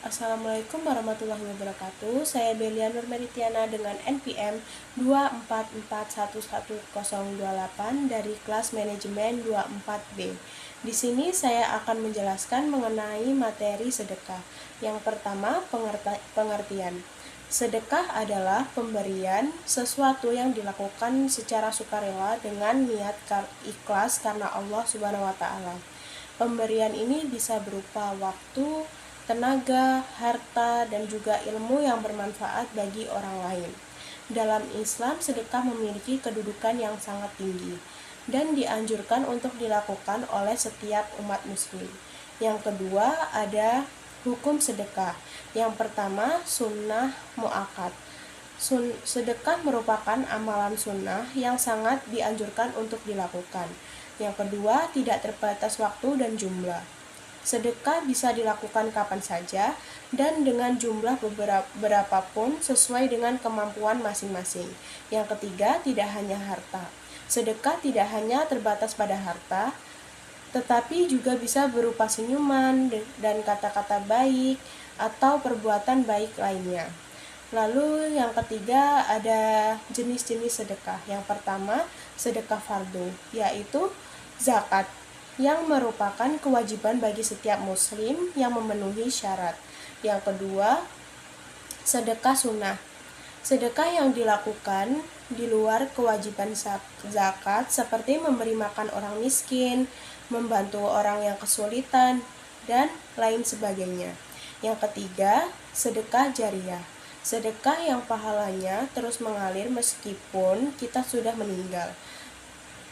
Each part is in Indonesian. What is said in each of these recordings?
Assalamualaikum warahmatullahi wabarakatuh. Saya Belia Nurmeritiana dengan NPM 2441108 dari kelas manajemen 24B. Di sini saya akan menjelaskan mengenai materi sedekah. Yang pertama, pengertian. Sedekah adalah pemberian sesuatu yang dilakukan secara sukarela dengan niat ikhlas karena Allah Subhanahu wa taala. Pemberian ini bisa berupa waktu, tenaga, harta, dan juga ilmu yang bermanfaat bagi orang lain. Dalam Islam, sedekah memiliki kedudukan yang sangat tinggi dan dianjurkan untuk dilakukan oleh setiap umat muslim. Yang kedua, ada hukum sedekah. Yang pertama, sunnah mu'akkad. Sedekah merupakan amalan sunnah yang sangat dianjurkan untuk dilakukan. Yang kedua, tidak terbatas waktu dan jumlah. Sedekah bisa dilakukan kapan saja dan dengan jumlah berapapun sesuai dengan kemampuan masing-masing. Yang ketiga, tidak hanya harta. Sedekah tidak hanya terbatas pada harta, tetapi juga bisa berupa senyuman dan kata-kata baik atau perbuatan baik lainnya. Lalu yang ketiga ada jenis-jenis sedekah. Yang pertama, sedekah fardu, yaitu zakat, yang merupakan kewajiban bagi setiap muslim yang memenuhi syarat. Yang kedua, sedekah sunnah. Sedekah yang dilakukan di luar kewajiban zakat seperti memberi makan orang miskin, membantu orang yang kesulitan, dan lain sebagainya. Yang ketiga, sedekah jariyah. Sedekah yang pahalanya terus mengalir meskipun kita sudah meninggal,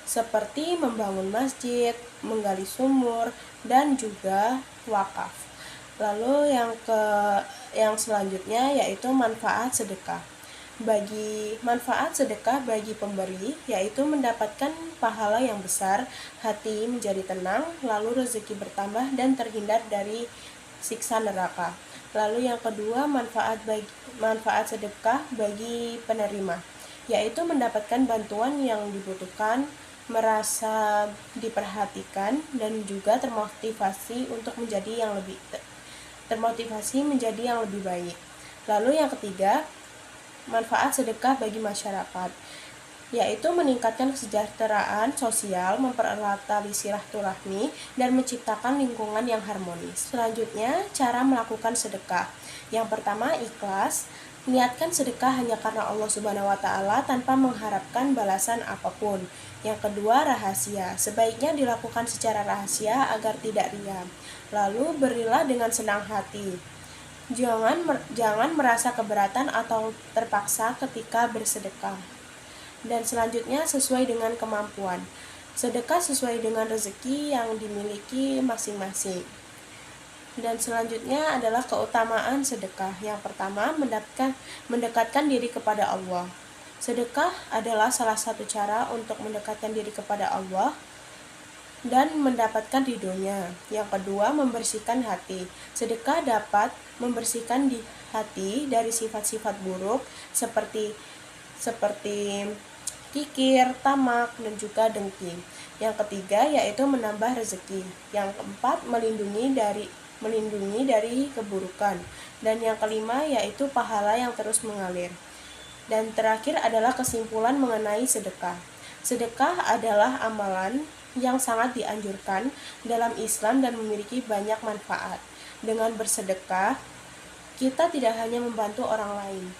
seperti membangun masjid, menggali sumur, dan juga wakaf. Lalu yang selanjutnya yaitu manfaat sedekah. Manfaat sedekah bagi pemberi yaitu mendapatkan pahala yang besar, hati menjadi tenang, lalu rezeki bertambah dan terhindar dari siksa neraka. Lalu yang kedua, manfaat sedekah bagi penerima, yaitu mendapatkan bantuan yang dibutuhkan, merasa diperhatikan, dan juga termotivasi menjadi yang lebih baik. Lalu yang ketiga, manfaat sedekah bagi masyarakat, yaitu meningkatkan kesejahteraan sosial, mempererat tali silaturahmi, dan menciptakan lingkungan yang harmonis. Selanjutnya, cara melakukan sedekah. Yang pertama, ikhlas. Niatkan sedekah hanya karena Allah Subhanahu wa taala tanpa mengharapkan balasan apapun. Yang kedua, rahasia. Sebaiknya dilakukan secara rahasia agar tidak riya. Lalu berilah dengan senang hati. Jangan merasa keberatan atau terpaksa ketika bersedekah. Dan selanjutnya, sesuai dengan kemampuan. Sedekah sesuai dengan rezeki yang dimiliki masing-masing. Dan selanjutnya adalah keutamaan sedekah. Yang pertama, mendekatkan diri kepada Allah. Sedekah adalah salah satu cara untuk mendekatkan diri kepada Allah dan mendapatkan ridhonya. Yang kedua, membersihkan hati. Sedekah dapat membersihkan di hati dari sifat-sifat buruk seperti kikir, tamak, dan juga dengki. Yang ketiga yaitu menambah rezeki. Yang keempat, melindungi dari keburukan. Dan yang kelima yaitu pahala yang terus mengalir. Dan terakhir adalah kesimpulan mengenai sedekah. Sedekah adalah amalan yang sangat dianjurkan dalam Islam dan memiliki banyak manfaat. Dengan bersedekah, kita tidak hanya membantu orang lain,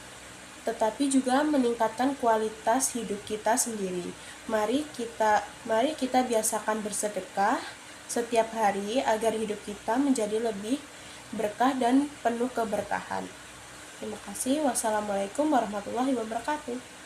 tetapi juga meningkatkan kualitas hidup kita sendiri. Mari kita biasakan bersedekah setiap hari agar hidup kita menjadi lebih berkah dan penuh keberkahan. Terima kasih. Wassalamualaikum warahmatullahi wabarakatuh.